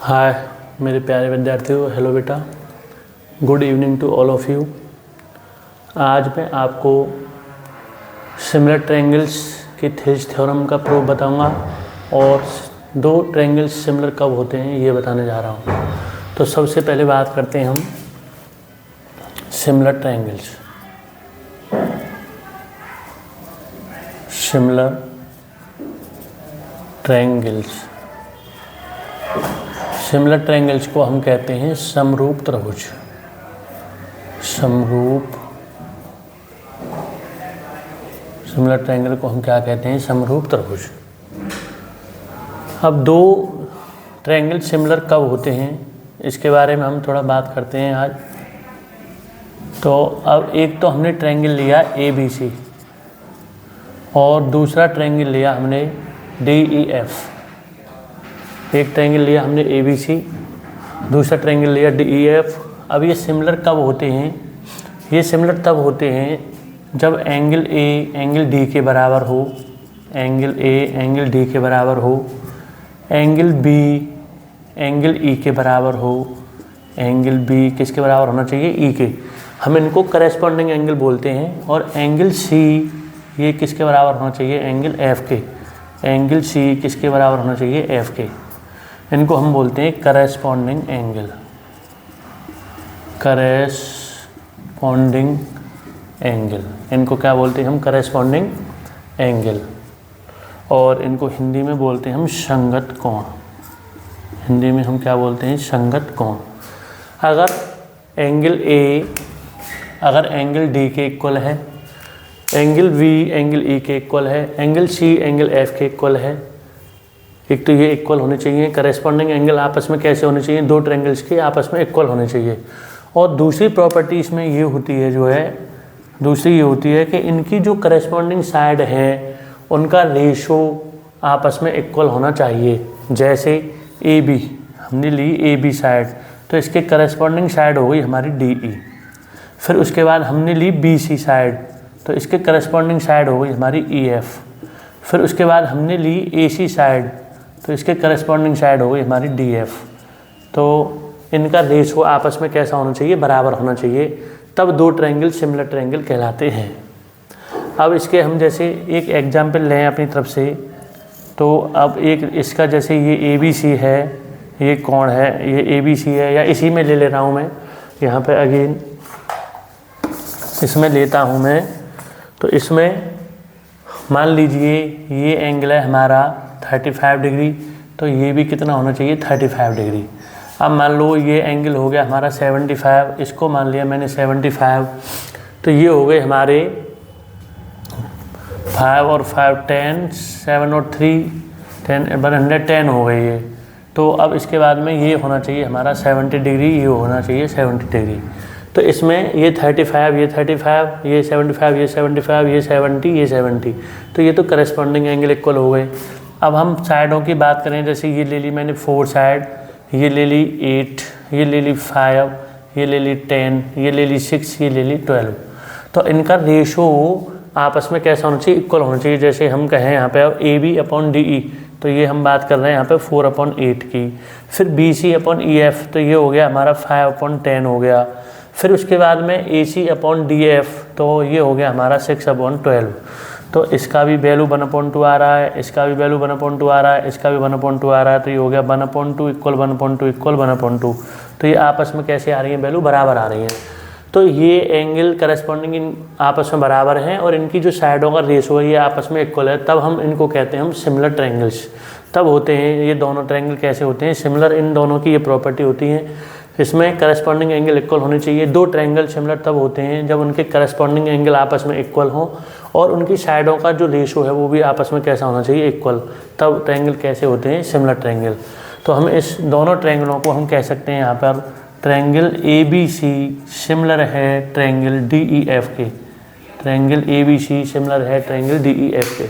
हाय मेरे प्यारे विद्यार्थियों, हेलो बेटा, good evening to all of you. आज मैं आपको सिमिलर ट्रायंगल्स की थिल्स थ्योरम का प्रूफ बताऊंगा और दो ट्रायंगल्स सिमिलर कब होते हैं ये बताने जा रहा हूं। तो सबसे पहले बात करते हैं हम similar triangles. Similar triangles similar triangles को हम कहते हैं समरूप त्रिभुज। सिमिलर ट्रायंगल को हम क्या कहते हैं? समरूप त्रिभुज। अब दो ट्रायंगल सिमिलर कब होते हैं इसके बारे में हम थोड़ा बात करते हैं आज। तो अब एक तो हमने ट्रायंगल लिया ABC और दूसरा ट्रायंगल लिया हमने DEF। एक ट्रायंगल लिया हमने ABC, दूसरा ट्रायंगल लिया DEF। अब ये सिमिलर कब होते हैं? ये सिमिलर तब होते हैं जब एंगल A एंगल D के बराबर हो, एंगल A एंगल D के बराबर हो, एंगल B एंगल E के बराबर हो। एंगल B किसके बराबर होना चाहिए? E के। हम इनको करेस्पॉन्डिंग एंगल बोलते हैं। और एंगल C ये किसके बराबर होना चाहिए? एंगल F के। एंगल C किसके बराबर होना चाहिए? F के। इनको हम बोलते हैं करेस्पॉन्डिंग एंगल। करेस्पॉन्डिंग एंगल इनको क्या बोलते हैं हम? Corresponding angle. और इनको हिंदी में बोलते हैं हम संगत कोण। हिंदी में हम क्या बोलते हैं? संगत कोण। अगर एंगल D के इक्वल है, एंगल V एंगल E के इक्वल है, एंगल C एंगल F के इक्वल है। एक तो ये इक्वल होने चाहिए। करेस्पॉन्डिंग एंगल आपस में कैसे होने चाहिए? दो ट्रायंगल्स के आपस में इक्वल होने चाहिए। और दूसरी प्रॉपर्टी इसमें ये होती है दूसरी ये होती है कि इनकी जो करेस्पॉन्डिंग साइड है उनका रेशो आपस में इक्वल होना चाहिए। जैसे AB हमने ली AB साइड, तो इसके करेस्पॉन्डिंग साइड हो गई हमारी DE। फिर उसके बाद हमने ली BC साइड, तो इसके करेस्पॉन्डिंग साइड हो गई हमारी EF। फिर उसके बाद हमने ली AC साइड, तो इसके करेस्पॉन्डिंग साइड हो गई हमारी DF। तो इनका रेशो आपस में कैसा होना चाहिए? बराबर होना चाहिए। तब दो ट्रायंगल सिमिलर ट्रायंगल कहलाते हैं। अब इसके हम जैसे एक एग्जांपल लें अपनी तरफ से। तो अब एक इसका जैसे ये ABC है, ये कोण है, ये ABC है, या इसी में ले रहा हूँ मैं। यहाँ पे अगेन इसमें लेता हूँ मैं। तो इसमें मान लीजिए ये एंगल है हमारा 35 डिग्री, तो ये भी कितना होना चाहिए? 35 डिग्री। अब मान लो ये एंगल हो गया हमारा 75, इसको मान लिया मैंने 75, तो ये हो गए हमारे 5 और 5 10, 7 और 3 10 110 हो गए ये। तो अब इसके बाद में ये होना चाहिए हमारा 70 डिग्री, ये होना चाहिए 70 डिग्री। तो इसमें ये 35, ये 35, ये 75, ये 75, ये 70, ये 70, तो ये तो करेस्पॉन्डिंग एंगल इक्वल हो गए। अब हम साइडों की बात करें, जैसे ये ले ली मैंने 4 साइड, ये ले ली 8, ये ले ली 5, ये ले ली 10, ये ले ली 6, ये ले ली 12। तो इनका रेशो आपस में कैसा होना चाहिए? इक्वल होना चाहिए। जैसे हम कहें यहाँ पे AB/DE, तो ये हम बात कर रहे हैं यहाँ पे 4/8 की। फिर BC/EF, तो ये हो गया हमारा 5/10 हो गया। फिर उसके बाद में AC/DF, तो ये हो गया हमारा 6/12। तो इसका भी वैल्यू 1/2 आ रहा है, इसका भी वैल्यू 1/2 आ रहा है, इसका भी 1/2 आ रहा है। तो ये हो गया 1/2 इक्वल 1/2 इक्वल 1/2। तो ये आपस में कैसे आ रही है? वैल्यू बराबर आ रही है। तो ये एंगल करेस्पॉन्डिंग आपस में बराबर हैं और इनकी जो साइडों का रेशो है ये आपस में इक्वल है। तब हम इनको कहते हैं हम सिमिलर ट्रायंगल्स। तब होते हैं ये दोनों ट्रायंगल कैसे होते हैं? सिमिलर। इन दोनों की ये प्रॉपर्टी होती है, इसमें करस्पॉन्डिंग एंगल इक्वल होने चाहिए। दो ट्रायंगल सिमिलर तब होते हैं जब उनके करस्पॉन्डिंग एंगल आपस में इक्वल हो और उनकी साइडों का जो रेशो है वो भी आपस में कैसा होना चाहिए? इक्वल। तब ट्रायंगल कैसे होते हैं? Similar triangle. तो हम इस दोनों ट्रायंगलों को हम कह सकते हैं यहाँ पर ट्रायंगल ABC सिमिलर है ट्रायंगल DEF के। ट्रायंगल ABC सिमिलर है ट्रायंगल DEF के।